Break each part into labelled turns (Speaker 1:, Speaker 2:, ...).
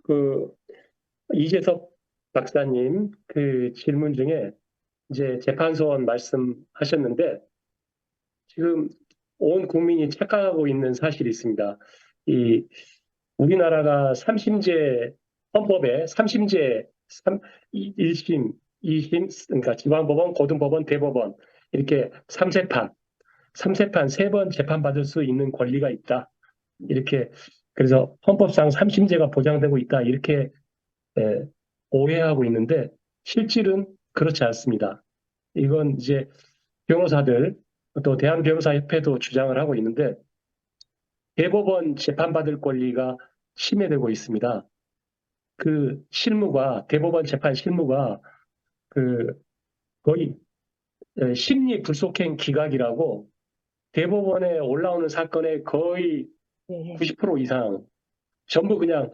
Speaker 1: 그 이재석 박사님 그 질문 중에 이제 재판소원 말씀하셨는데 지금 온 국민이 착각하고 있는 사실이 있습니다. 이 우리나라가 삼심제 헌법에 삼심제 1심, 2심 그러니까 지방법원, 고등법원, 대법원 이렇게 삼세판 세 번 재판받을 수 있는 권리가 있다. 이렇게 그래서 헌법상 삼심제가 보장되고 있다. 이렇게 예, 오해하고 있는데 실질은 그렇지 않습니다. 이건 이제 변호사들 또 대한변호사협회도 주장을 하고 있는데 대법원 재판받을 권리가 침해되고 있습니다. 그 실무가 대법원 재판 실무가 그 거의 심리 불속행 기각이라고 대법원에 올라오는 사건의 거의
Speaker 2: 네.
Speaker 1: 90% 이상 전부 그냥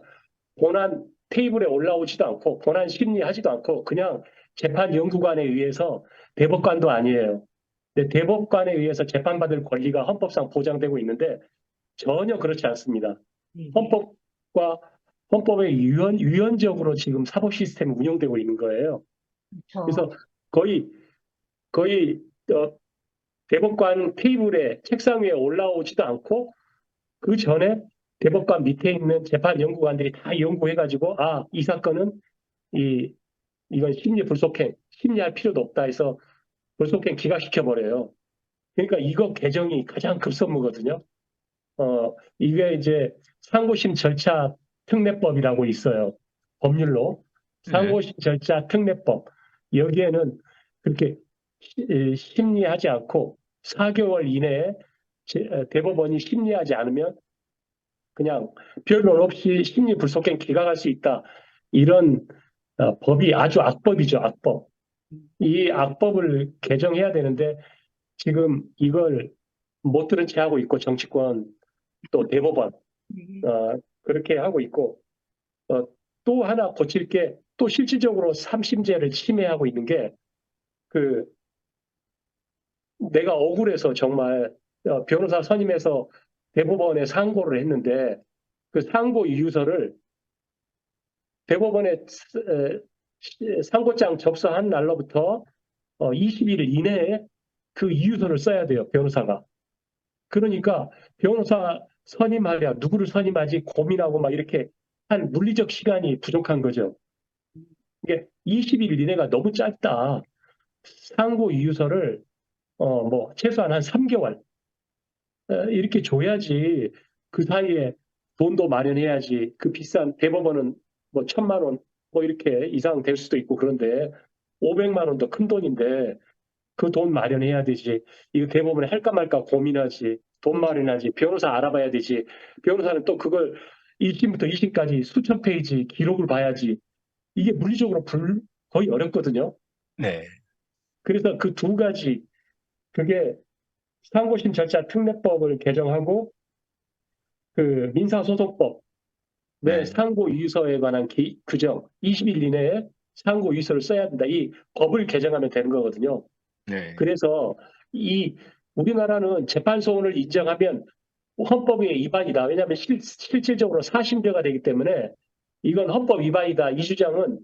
Speaker 1: 본안 테이블에 올라오지도 않고 본안 심리하지도 않고 그냥 재판 연구관에 의해서 대법관도 아니에요. 근데 대법관에 의해서 재판받을 권리가 헌법상 보장되고 있는데 전혀 그렇지 않습니다.
Speaker 2: 네.
Speaker 1: 헌법과 헌법에 유연적으로 지금 사법 시스템이 운영되고 있는 거예요.
Speaker 2: 그렇죠.
Speaker 1: 그래서 거의 대법관 테이블에 책상 위에 올라오지도 않고 그 전에 대법관 밑에 있는 재판 연구관들이 다 연구해가지고 이 사건은 이건 심리 불속행, 심리할 필요도 없다 해서 불속행 기각시켜 버려요. 그러니까 이거 개정이 가장 급선무거든요. 이게 이제 상고심 절차 특례법이라고 있어요. 법률로.
Speaker 3: 네.
Speaker 1: 상고심 절차 특례법. 여기에는 그렇게 심리하지 않고 4개월 이내에 대법원이 심리하지 않으면 그냥 변론 없이 심리 불속행 기각할 수 있다. 이런 법이 아주 악법이죠, 악법. 이 악법을 개정해야 되는데 지금 이걸 못 들은 채 하고 있고 정치권 또 대법원 그렇게 하고 있고 또 하나 고칠 게 또 실질적으로 삼심제를 침해하고 있는 게 그 내가 억울해서 정말 변호사 선임해서 대법원에 상고를 했는데 그 상고 이유서를 대법원에 상고장 접수한 날로부터 20일 이내에 그 이유서를 써야 돼요, 변호사가. 그러니까 변호사 선임하랴 누구를 선임하지 고민하고 막 이렇게 한 물리적 시간이 부족한 거죠. 이게 20일 이내가 너무 짧다. 상고 이유서를 뭐 최소한 한 3개월 이렇게 줘야지 그 사이에 돈도 마련해야지 그 비싼 대법원은 뭐 1,000만 원 뭐 이렇게 이상 될 수도 있고 그런데 500만 원도 큰 돈인데 그 돈 마련해야 되지. 이거 대법원에 할까 말까 고민하지. 돈 마련하지. 변호사 알아봐야 되지. 변호사는 또 그걸 1심부터 2심까지 수천 페이지 기록을 봐야지. 이게 물리적으로 거의 어렵거든요.
Speaker 3: 네.
Speaker 1: 그래서 그 두 가지 그게 상고심 절차 특례법을 개정하고 그 민사소송법 내
Speaker 3: 네.
Speaker 1: 상고 이유서에 관한 규정 20일 이내에 상고 이유서를 써야 된다. 이 법을 개정하면 되는 거거든요.
Speaker 3: 네.
Speaker 1: 그래서 이 우리나라는 재판소원을 인정하면 헌법의 위반이다. 왜냐하면 실질적으로 사심죄가 되기 때문에 이건 헌법 위반이다. 이 주장은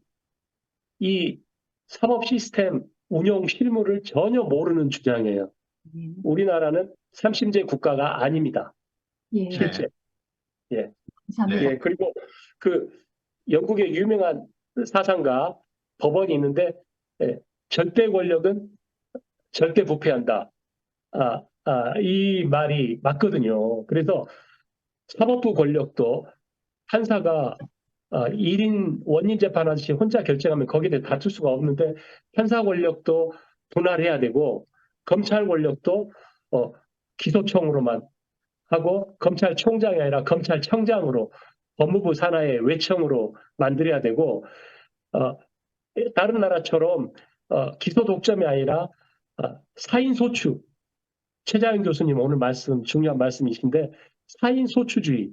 Speaker 1: 이 사법 시스템 운용 실무를 전혀 모르는 주장이에요. 우리나라는 삼심제 국가가 아닙니다.
Speaker 2: 예.
Speaker 1: 실제. 예.
Speaker 2: 감사합니다.
Speaker 1: 예. 그리고 그 영국의 유명한 사상가 법원이 있는데 절대 권력은 절대 부패한다. 이 말이 맞거든요. 그래서 사법부 권력도 판사가 1인 원인 재판하듯이 혼자 결정하면 거기에 대해 다툴 수가 없는데 판사 권력도 분할해야 되고 검찰 권력도 기소청으로만 하고 검찰총장이 아니라 검찰청장으로 법무부 산하의 외청으로 만들어야 되고 다른 나라처럼 기소 독점이 아니라 사인소추 최자영 교수님 오늘 말씀 중요한 말씀이신데 사인소추주의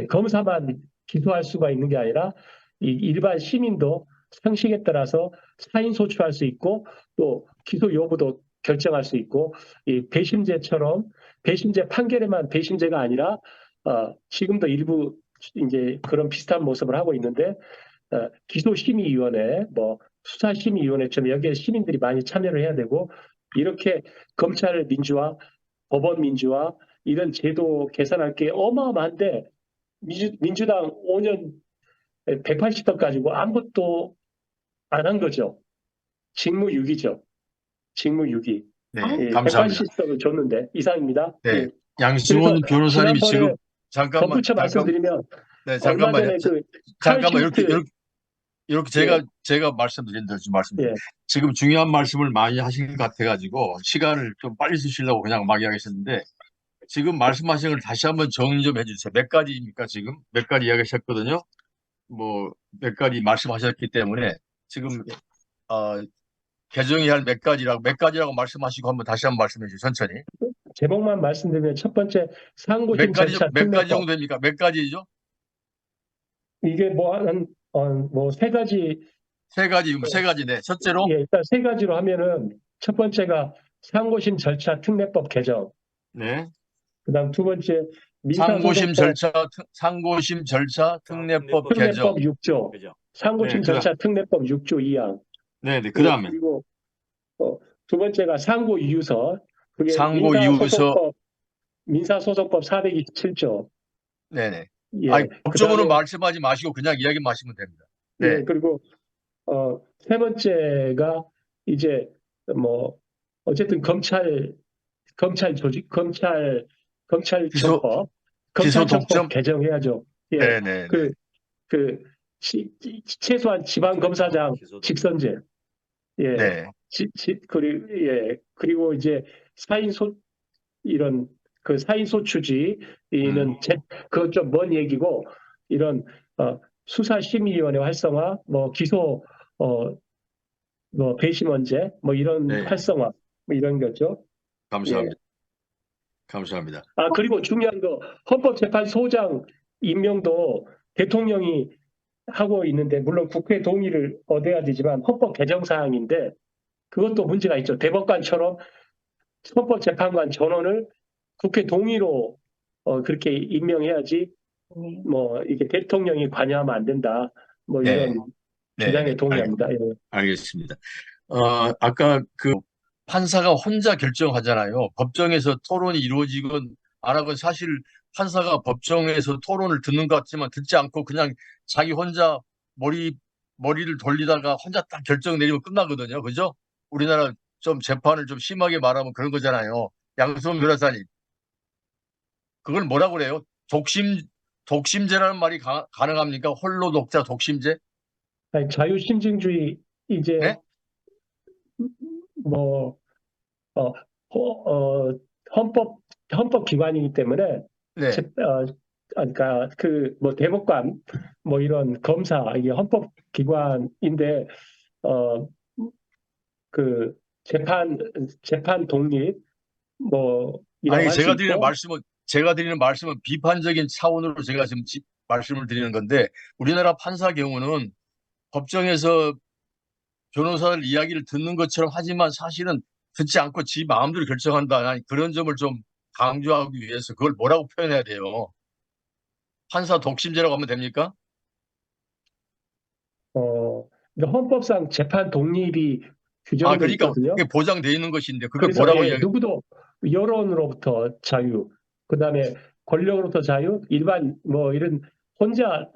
Speaker 1: 검사만 기소할 수가 있는 게 아니라 일반 시민도 상식에 따라서 사인소추할 수 있고 또 기소 여부도 결정할 수 있고 이 배심제처럼 배심제 판결에만 배심제가 아니라 지금도 일부 이제 그런 비슷한 모습을 하고 있는데 기소심의위원회, 뭐 수사심의위원회처럼 여기에 시민들이 많이 참여를 해야 되고 이렇게 검찰 민주화, 법원 민주화 이런 제도 개선할 게 어마어마한데 민주당 5년 180석 가지고 아무것도 안 한 거죠. 직무유기죠. 직무유기.
Speaker 2: 네,
Speaker 1: 예,
Speaker 2: 감사합니다.
Speaker 1: 180석을 줬는데 이상입니다.
Speaker 2: 네,
Speaker 1: 예. 그래서
Speaker 2: 양승훈 변호사님이
Speaker 1: 지난번에
Speaker 2: 지금 잠깐만,
Speaker 1: 덧붙여 말씀드리면
Speaker 2: 네,
Speaker 1: 얼마
Speaker 2: 잠깐만요.
Speaker 1: 전에 그 칼
Speaker 2: 잠깐만,
Speaker 1: 슈미트
Speaker 2: 이렇게
Speaker 1: 예,
Speaker 2: 제가 말씀드린 대로 좀 말씀드려요.
Speaker 1: 예.
Speaker 2: 지금 중요한 말씀을 많이 하신 것 같아가지고, 시간을 좀 빨리 쓰시려고 그냥 막 이야기하셨는데, 지금 말씀하신 걸 다시 한번 정리 좀 해주세요. 몇 가지입니까, 지금? 몇 가지 이야기하셨거든요. 뭐, 몇 가지 말씀하셨기 때문에, 지금, 어, 개정해야 할 몇 가지라고 말씀하시고 한번 다시 한번 말씀해 주세요. 천천히.
Speaker 1: 제목만 말씀드리면 첫 번째 상고심 절차
Speaker 2: 몇 가지
Speaker 1: 특례법
Speaker 2: 정도 됩니까? 몇 가지죠?
Speaker 1: 이게 뭐한뭐세 가지
Speaker 2: 세 가지네. 첫째로,
Speaker 1: 예, 일단 세 가지로 하면은 첫 번째가 상고심 절차 특례법 개정,
Speaker 2: 네.
Speaker 1: 그다음 두 번째 민사소송법
Speaker 2: 상고심 절차 특례법 개정.
Speaker 1: 특례법 6조,
Speaker 2: 네,
Speaker 1: 상고심 절차 특례법 6조 2항,
Speaker 2: 네, 네. 그
Speaker 1: 예,
Speaker 2: 다음에
Speaker 1: 그리고 두 번째가 상고이유서, 그게
Speaker 2: 상고 이유서,
Speaker 1: 민사소송법 427조,
Speaker 2: 네네. 아니,
Speaker 1: 예,
Speaker 2: 법조문은
Speaker 1: 그다음에
Speaker 2: 말씀하지 마시고 그냥 이야기만 하시면 됩니다.
Speaker 1: 예,
Speaker 2: 네.
Speaker 1: 그리고 세 번째가 이제 뭐 어쨌든 검찰 조직,
Speaker 2: 기소, 기소
Speaker 1: 검찰청법
Speaker 2: 독점?
Speaker 1: 개정해야죠. 예,
Speaker 2: 네네네.
Speaker 1: 그, 그, 최소한 지방검사장 직선제, 예,
Speaker 2: 네.
Speaker 1: 그리고 이제 사인소, 이런, 그 사인소추지는
Speaker 2: 음,
Speaker 1: 그건 좀 먼 얘기고, 이런, 수사심의위원회 활성화, 뭐, 어, 뭐, 배심원제, 뭐, 이런
Speaker 2: 네.
Speaker 1: 활성화, 뭐, 이런 거죠. 예.
Speaker 2: 감사합니다. 감사합니다.
Speaker 1: 그리고 중요한 거, 헌법재판소장 임명도 대통령이 하고 있는데, 물론 국회 동의를 얻어야 되지만, 헌법 개정 사항인데, 그것도 문제가 있죠. 대법관처럼 헌법재판관 전원을 국회 동의로 그렇게 임명해야지, 뭐, 이게 대통령이 관여하면 안 된다. 뭐,
Speaker 2: 네.
Speaker 1: 이런 주장에
Speaker 2: 네네.
Speaker 1: 동의합니다. 예.
Speaker 2: 알겠습니다. 아까 그 판사가 혼자 결정하잖아요. 법정에서 토론이 이루어지건 안 하건 사실 판사가 법정에서 토론을 듣는 것 같지만 듣지 않고 그냥 자기 혼자 머리, 머리를 돌리다가 혼자 딱 결정 내리면 끝나거든요. 그죠? 우리나라 좀 재판을 좀 심하게 말하면 그런 거잖아요. 양승훈 변호사님, 그걸 뭐라고 그래요? 독심제라는 말이 가능합니까? 홀로 독자 독심제?
Speaker 1: 아니, 자유심증주의, 이제,
Speaker 2: 네?
Speaker 1: 뭐, 어, 헌법, 헌법기관이기 때문에,
Speaker 2: 네.
Speaker 1: 그러니까 뭐 대법관, 뭐 이런 검사, 이게 헌법기관인데, 어, 그 재판 독립, 뭐, 이라고
Speaker 2: 아니,
Speaker 1: 할 수 있고,
Speaker 2: 제가 드리는 말씀은 비판적인 차원으로 제가 지금 말씀을 드리는 건데, 우리나라 판사 경우는 법정에서 변호사들 이야기를 듣는 것처럼 하지만 사실은 듣지 않고 지 마음대로 결정한다. 아니, 그런 점을 좀 강조하기 위해서 그걸 뭐라고 표현해야 돼요? 판사 독심제라고 하면 됩니까?
Speaker 1: 그러니까 헌법상 재판 독립이 규정돼
Speaker 2: 그러니까
Speaker 1: 있거든요.
Speaker 2: 그게 보장되어 있는 것인데, 그걸
Speaker 1: 그래서
Speaker 2: 뭐라고
Speaker 1: 예,
Speaker 2: 이야기,
Speaker 1: 누구도 여론으로부터 자유, 그다음에 권력으로부터 자유, 일반 뭐 이런 혼자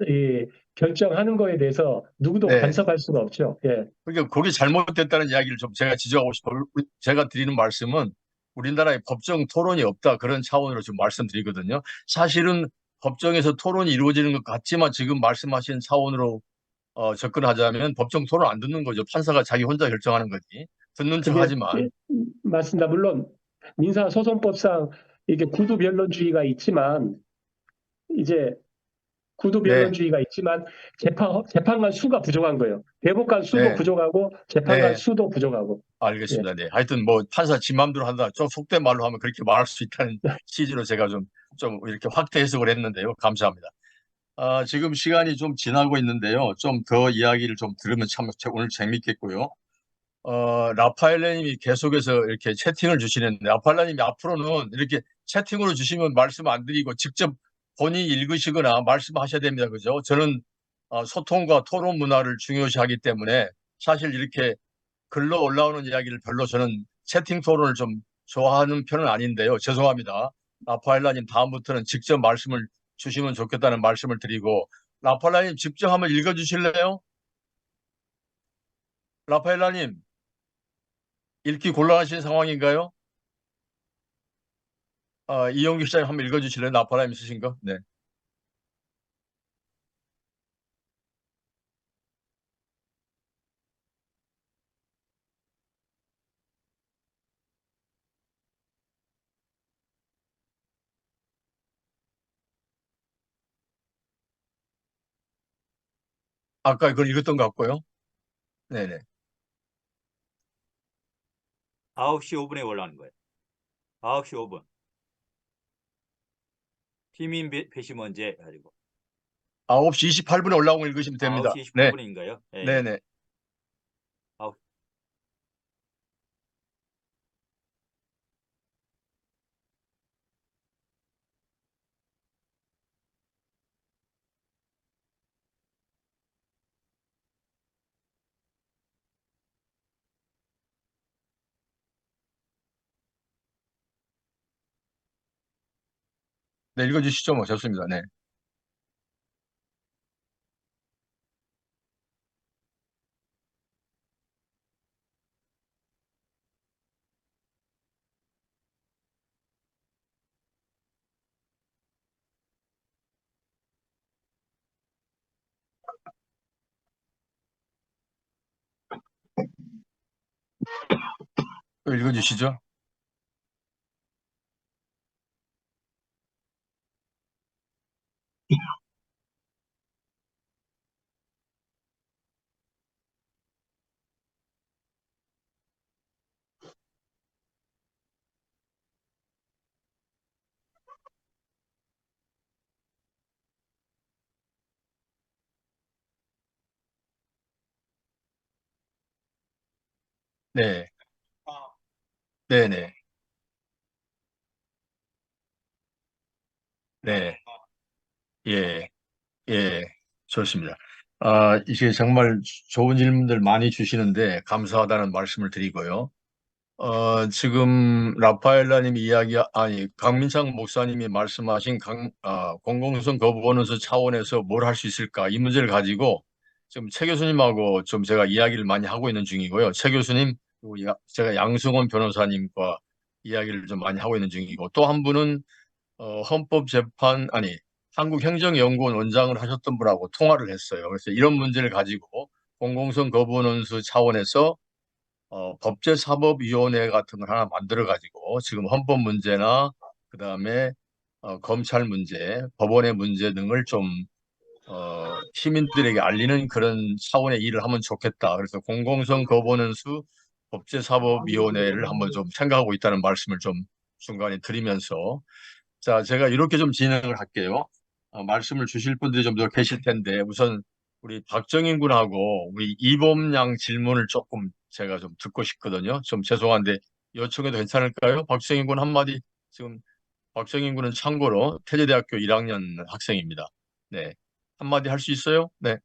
Speaker 1: 결정하는 거에 대해서 누구도
Speaker 2: 네.
Speaker 1: 간섭할 수가 없죠. 예.
Speaker 2: 그러니까 그게 잘못됐다는 이야기를 좀 제가 지적하고 싶어요. 제가 드리는 말씀은 우리나라에 법정 토론이 없다 그런 차원으로 좀 말씀드리거든요. 사실은 법정에서 토론이 이루어지는 것 같지만 지금 말씀하신 차원으로 접근하자면 법정 토론 안 듣는 거죠. 판사가 자기 혼자 결정하는 거지. 듣는 척
Speaker 1: 그게
Speaker 2: 하지만.
Speaker 1: 맞습니다. 물론 민사소송법상 이게 이제 구두
Speaker 2: 네,
Speaker 1: 변론주의가 있지만 재판관 수가 부족한 거예요. 대법관 수도
Speaker 2: 네,
Speaker 1: 부족하고 재판관
Speaker 2: 네.
Speaker 1: 수도 부족하고. 예.
Speaker 2: 알겠습니다. 네. 하여튼 뭐 판사 지 맘대로 한다. 좀 속된 말로 하면 그렇게 말할 수 있다는 취지로 제가 좀 이렇게 확대 해석을 했는데요. 감사합니다. 지금 시간이 좀 지나고 있는데요. 좀 더 이야기를 좀 들으면 참 오늘 재밌겠고요. 라파엘레님이 계속해서 이렇게 채팅을 주시는데, 라파엘레님이 앞으로는 이렇게 채팅으로 주시면 말씀 안 드리고 직접 본인이 읽으시거나 말씀하셔야 됩니다. 그죠? 저는 소통과 토론 문화를 중요시하기 때문에 사실 이렇게 글로 올라오는 이야기를 별로 저는 채팅 토론을 좀 좋아하는 편은 아닌데요. 죄송합니다. 라파엘라님 다음부터는 직접 말씀을 주시면 좋겠다는 말씀을 드리고 라파엘라님 직접 한번 읽어주실래요? 라파엘라님 읽기 곤란하신 상황인가요? 이용규 시장님 한번 읽어주실래요? 라파엘라님 쓰신 거? 네. 아까 그걸 읽었던 것 같고요. 네네.
Speaker 3: 9시 5분에 올라오는 거예요. 9시 5분. 피민 배심원제 가지고
Speaker 2: 9시 28분에 올라온 거 읽으시면 됩니다.
Speaker 3: 9시
Speaker 2: 네.
Speaker 3: 28분인가요? 예, 예.
Speaker 2: 네네.
Speaker 3: 아홉-
Speaker 2: 네, 읽어주시죠. 뭐, 좋습니다. 네. 또 읽어주시죠. 네. 네네. 네. 예. 예. 좋습니다. 이게 정말 좋은 질문들 많이 주시는데 감사하다는 말씀을 드리고요. 지금 라파엘라님이 강민창 목사님이 말씀하신 공공성 거부원수 차원에서 뭘 할 수 있을까? 이 문제를 가지고 지금 최 교수님하고 좀 제가 이야기를 많이 하고 있는 중이고요. 최 교수님, 그리고 제가 양승원 변호사님과 이야기를 좀 많이 하고 있는 중이고 또 한 분은 한국행정연구원 원장을 하셨던 분하고 통화를 했어요. 그래서 이런 문제를 가지고 공공성 거부원수 차원에서 법제사법위원회 같은 걸 하나 만들어 가지고 지금 헌법 문제나 그다음에 검찰 문제, 법원의 문제 등을 좀 시민들에게 알리는 그런 차원의 일을 하면 좋겠다. 그래서 공공성 거버넌스 법제사법위원회를 한번 좀 생각하고 있다는 말씀을 좀 중간에 드리면서 자, 제가 이렇게 좀 진행을 할게요. 말씀을 주실 분들이 좀 더 계실 텐데 우선 우리 박정인 군하고 우리 이범양 질문을 조금 제가 좀 듣고 싶거든요. 좀 죄송한데 요청해도 괜찮을까요? 박정인 군 한마디 지금 박정인 군은 참고로 태제대학교 1학년 학생입니다. 네. 한마디 할 수 있어요? 네.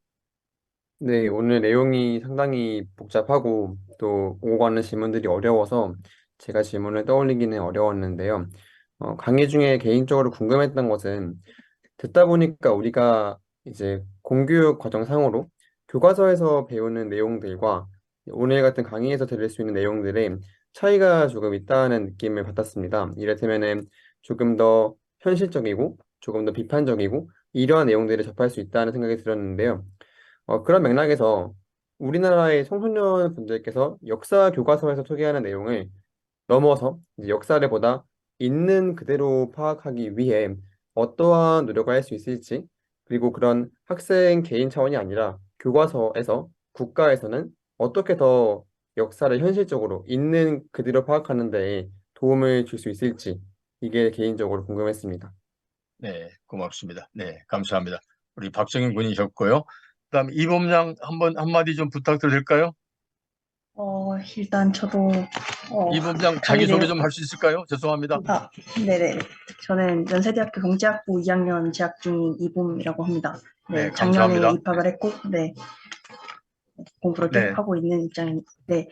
Speaker 4: 네, 오늘 내용이 상당히 복잡하고 또 오고 가는 질문들이 어려워서 제가 질문을 떠올리기는 어려웠는데요. 강의 중에 개인적으로 궁금했던 것은 듣다 보니까 우리가 이제 공교육 과정상으로 교과서에서 배우는 내용들과 오늘 같은 강의에서 들을 수 있는 내용들의 차이가 조금 있다는 느낌을 받았습니다. 이를테면은 조금 더 현실적이고 조금 더 비판적이고 이러한 내용들을 접할 수 있다는 생각이 들었는데요. 그런 맥락에서 우리나라의 청소년 분들께서 역사 교과서에서 소개하는 내용을 넘어서 이제 역사를 보다 있는 그대로 파악하기 위해 어떠한 노력을 할 수 있을지, 그리고 그런 학생 개인 차원이 아니라 교과서에서 국가에서는 어떻게 더 역사를 현실적으로 있는 그대로 파악하는 데 도움을 줄 수 있을지, 이게 개인적으로 궁금했습니다.
Speaker 2: 네, 고맙습니다. 네, 감사합니다. 우리 박정인 군이셨고요. 그다음 이범양 한마디 좀 부탁드려도 될까요?
Speaker 5: 일단 저도
Speaker 2: 이 부장
Speaker 5: 강의
Speaker 2: 자기소개
Speaker 5: 내용
Speaker 2: 좀 할 수 있을까요? 죄송합니다.
Speaker 5: 네네. 저는 연세대학교 경제학부 2학년 재학 중인 이봄이라고 합니다. 네,
Speaker 2: 네,
Speaker 5: 작년에
Speaker 2: 감사합니다.
Speaker 5: 입학을 했고, 네, 공부를
Speaker 2: 네,
Speaker 5: 계속하고 있는 입장입니다. 네,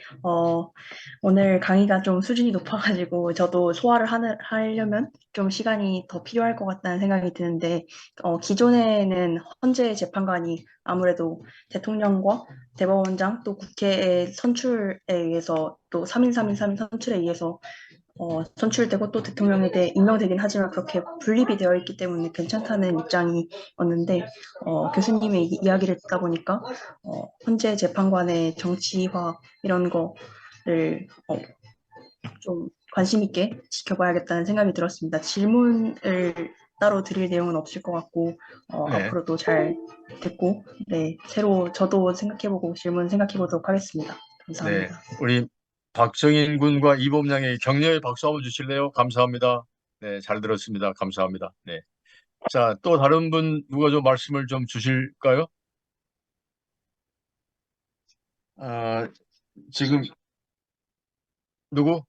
Speaker 5: 오늘 강의가 좀 수준이 높아가지고 저도 소화를 하려면 좀 시간이 더 필요할 것 같다는 생각이 드는데, 기존에는 헌재 재판관이 아무래도 대통령과 대법원장 또 국회의 선출에 의해서 또 3인 3인 3인 선출에 의해서 선출되고 또 대통령에 대해 임명되긴 하지만 그렇게 분립이 되어 있기 때문에 괜찮다는 입장이었는데 교수님의 이야기를 듣다 보니까 헌재 재판관의 정치화 이런 거를 좀 관심 있게 지켜봐야겠다는 생각이 들었습니다. 질문을 따로 드릴 내용은 없을 것 같고
Speaker 2: 네,
Speaker 5: 앞으로도 잘 듣고 네 새로 저도 생각해보고 질문 생각해보도록 하겠습니다.
Speaker 2: 네.
Speaker 5: 감사합니다.
Speaker 2: 우리 박정인 군과 이 부장에게 격려의 박수 한번 주실래요? 감사합니다. 네, 잘 들었습니다. 감사합니다. 네. 자, 또 다른 분 누가 좀 말씀을 좀 주실까요? 아, 지금 누구?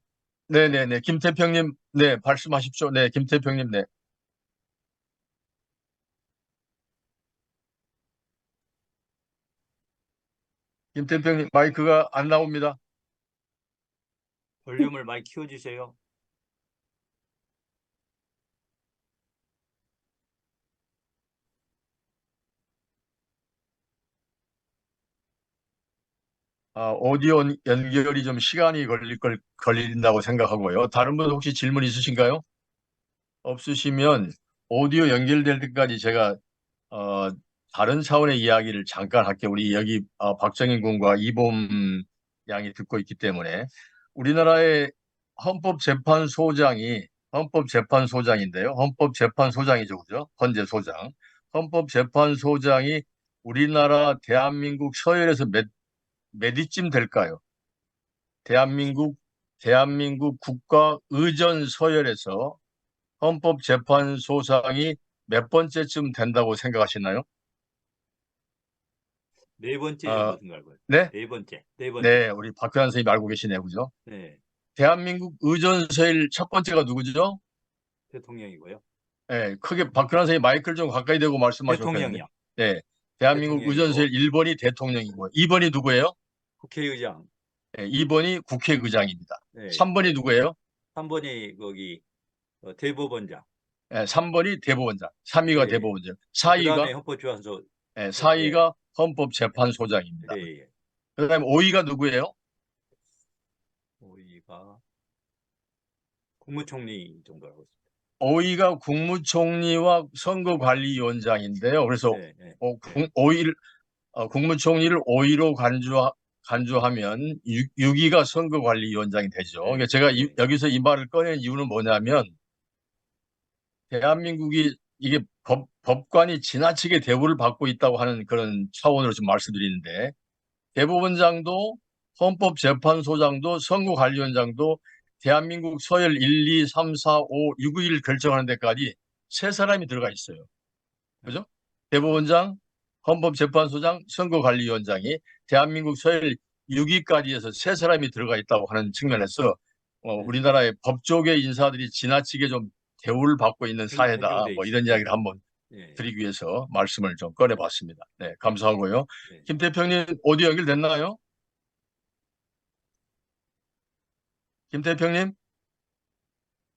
Speaker 2: 네네네. 김태평님, 네, 말씀하십시오. 네, 김태평님, 네. 김태평님, 마이크가 안 나옵니다.
Speaker 3: 볼륨을 많이 키워주세요.
Speaker 2: 오디오 연결이 좀 시간이 걸린다고 생각하고요. 다른 분 혹시 질문 있으신가요? 없으시면 오디오 연결될 때까지 제가 어, 다른 차원의 이야기를 잠깐 할게요. 우리 여기 박정인 군과 이봄 양이 듣고 있기 때문에 우리나라의 헌법재판소장인데요. 헌법재판소장이죠, 그죠? 헌재 소장. 헌법재판소장이 우리나라 대한민국 서열에서 몇 위쯤 될까요? 대한민국 국가 의전 서열에서 헌법재판소장이 몇 번째쯤 된다고 생각하시나요?
Speaker 3: 네 번째
Speaker 2: 어,
Speaker 3: 정도 생각할
Speaker 2: 네?
Speaker 3: 네 번째, 네 번째.
Speaker 2: 네, 우리 박효한 선생님 알고 계시네요, 그죠?
Speaker 3: 네,
Speaker 2: 대한민국 의전 서열 첫 번째가 누구죠?
Speaker 3: 대통령이고요.
Speaker 2: 네, 크게 박효한 선생님 마이크를 좀 가까이 대고 말씀하시면 좋겠는데.
Speaker 3: 대통령이요.
Speaker 2: 네, 대한민국 의전 서열
Speaker 3: 대통령이고
Speaker 2: 1번이 대통령이고 2번이 누구예요?
Speaker 3: 국회의장.
Speaker 2: 네, 2번이 국회의장입니다.
Speaker 3: 네,
Speaker 2: 3번이 누구예요?
Speaker 3: 3번이 거기 대법원장.
Speaker 2: 네, 3번이 대법원장, 3위가
Speaker 3: 예, 예.
Speaker 2: 대법원장,
Speaker 3: 그 다음에
Speaker 2: 4위가
Speaker 3: 헌법재판소.
Speaker 2: 네,
Speaker 3: 예,
Speaker 2: 4위가 헌법재판소장입니다.
Speaker 3: 예, 예.
Speaker 2: 그다음에 5위가 누구예요?
Speaker 3: 5위가 국무총리 정도 알고 있습니다.
Speaker 2: 5위가 국무총리와 선거관리위원장인데요. 그래서
Speaker 3: 네, 네, 네.
Speaker 2: 5위, 국무총리를 5위로 간주하면 6위가 선거관리위원장이 되죠. 그러니까 제가
Speaker 3: 네.
Speaker 2: 여기서 이 말을 꺼낸 이유는 뭐냐면 대한민국이 이게 법관이 지나치게 대우를 받고 있다고 하는 그런 차원으로 좀 말씀드리는데 대법원장도 헌법재판소장도 선거관리위원장도 대한민국 서열 1, 2, 3, 4, 5, 6, 7을 결정하는 데까지 세 사람이 들어가 있어요. 그죠? 대법원장, 헌법재판소장, 선거관리위원장이 대한민국 서열 6위까지 해서 세 사람이 들어가 있다고 하는 측면에서
Speaker 3: 네.
Speaker 2: 우리나라의 법조계 인사들이 지나치게 좀 대우를 받고 있는 사회다.
Speaker 3: 편중돼
Speaker 2: 뭐
Speaker 3: 있어요.
Speaker 2: 이런 이야기를 한번
Speaker 3: 예,
Speaker 2: 드리기 위해서 말씀을 좀 꺼내봤습니다. 네, 감사하고요.
Speaker 3: 예.
Speaker 2: 김태평님 오디오 연결됐나요? 김태평님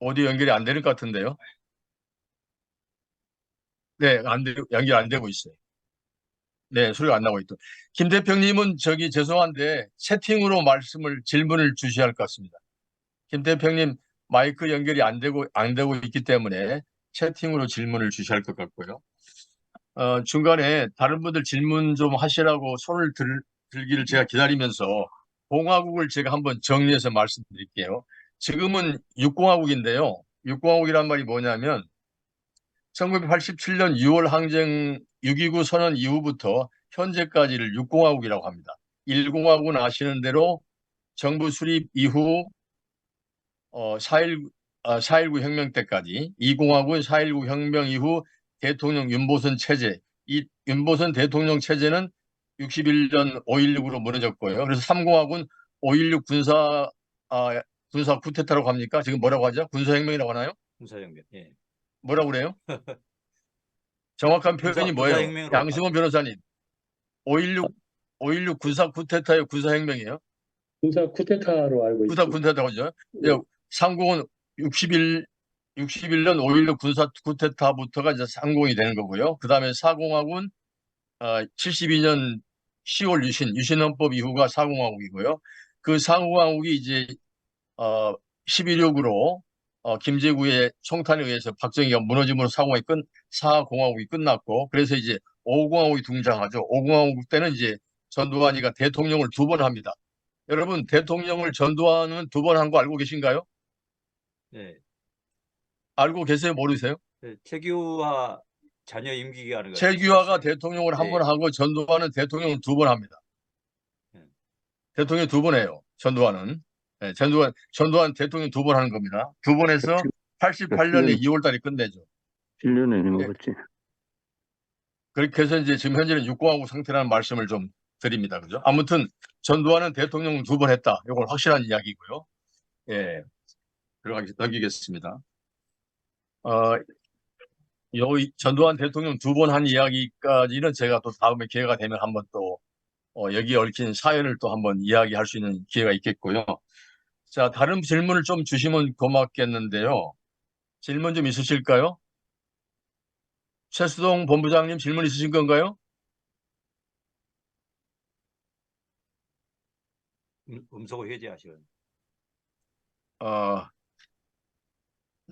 Speaker 2: 오디오 연결이 안 되는 것 같은데요. 네, 연결 안 되고 있어요. 네, 소리가 안 나고 있죠. 김태평님은 저기 죄송한데 채팅으로 질문을 주셔야 할 것 같습니다. 김태평님 마이크 연결이 안 되고 있기 때문에 채팅으로 질문을 주셔야 할 것 같고요. 중간에 다른 분들 질문 좀 하시라고 손을 들기를 제가 기다리면서 공화국을 제가 한번 정리해서 말씀드릴게요. 지금은 육공화국인데요. 육공화국이란 말이 뭐냐면 1987년 6월 항쟁 6.29 선언 이후부터 현재까지를 육공화국이라고 합니다. 1공화국은 아시는 대로 정부 수립 이후 4.19 혁명 때까지, 2공화국은 4.19 혁명 이후 대통령 윤보선 체제, 이 윤보선 대통령 체제는 61년 5.16으로 무너졌고요. 그래서 3공화국은 5.16 군사 쿠데타라고 합니까? 지금 뭐라고 하죠? 군사혁명이라고 하나요?
Speaker 3: 군사혁명. 예.
Speaker 2: 뭐라고 그래요? 정확한 표현이 뭐예요?
Speaker 3: 군사혁명으로
Speaker 2: 양승원 변호사님, 5.16 군사 쿠데타예요? 군사혁명이에요?
Speaker 1: 군사 쿠데타로 알고
Speaker 2: 군사
Speaker 1: 있습니다.
Speaker 2: 쿠데타가 죠 상공은 61년 5.16 군사 쿠데타부터가 이제 상공이 되는 거고요. 그 다음에 사공화국은 72년 10월 유신헌법 이후가 사공화국이고요. 그 사공화국이 이제 11.6으로 김제구의 총탄에 의해서 박정희가 무너짐으로 사공화국이 끝났고, 그래서 이제 5공화국이 등장하죠. 5공화국 때는 이제 전두환이가 대통령을 2번 합니다. 여러분, 대통령을 전두환은 2번 한 거 알고 계신가요?
Speaker 3: 예.
Speaker 2: 알고 계세요? 모르세요?
Speaker 3: 최규하 자녀 임기 기간을
Speaker 2: 최규하가 대통령을 한 번
Speaker 3: 예.
Speaker 2: 하고 전두환은 대통령을 2번 합니다.
Speaker 3: 예.
Speaker 2: 대통령 2번 해요. 전두환은. 네, 전두환 대통령 2번 하는 겁니다. 2번 해서 88년에 2월 달에 끝내죠.
Speaker 6: 1년에 하는
Speaker 2: 예.
Speaker 6: 거겠지.
Speaker 2: 그렇게 해서 이제 지금 현재는 육공화국 상태라는 말씀을 좀 드립니다. 그죠? 아무튼 전두환은 대통령 2번 했다. 이걸 확실한 이야기고요. 예. 넘기겠습니다. 전두환 대통령 2번 한 이야기까지는 제가 또 다음에 기회가 되면 한번 또 여기에 얽힌 사연을 또 한번 이야기할 수 있는 기회가 있겠고요. 자, 다른 질문을 좀 주시면 고맙겠는데요. 질문 좀 있으실까요? 최수동 본부장님 질문 있으신 건가요?
Speaker 3: 음소거 해제하시는.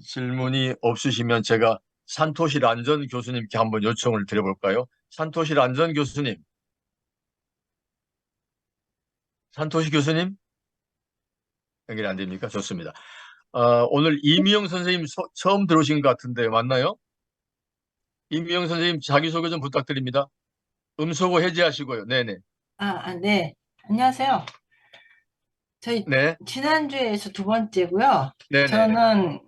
Speaker 2: 질문이 없으시면 제가 산토시 란전 교수님께 한번 요청을 드려볼까요? 산토시 란전 교수님. 산토시 교수님? 연결이 안 됩니까? 좋습니다. 오늘 이미영 선생님 처음 들어오신 것 같은데 맞나요? 이미영 선생님 자기소개 좀 부탁드립니다. 음소거 해제하시고요. 네네.
Speaker 7: 네. 안녕하세요. 저희
Speaker 2: 네.
Speaker 7: 지난주에서 2번째고요.
Speaker 2: 네네.
Speaker 7: 저는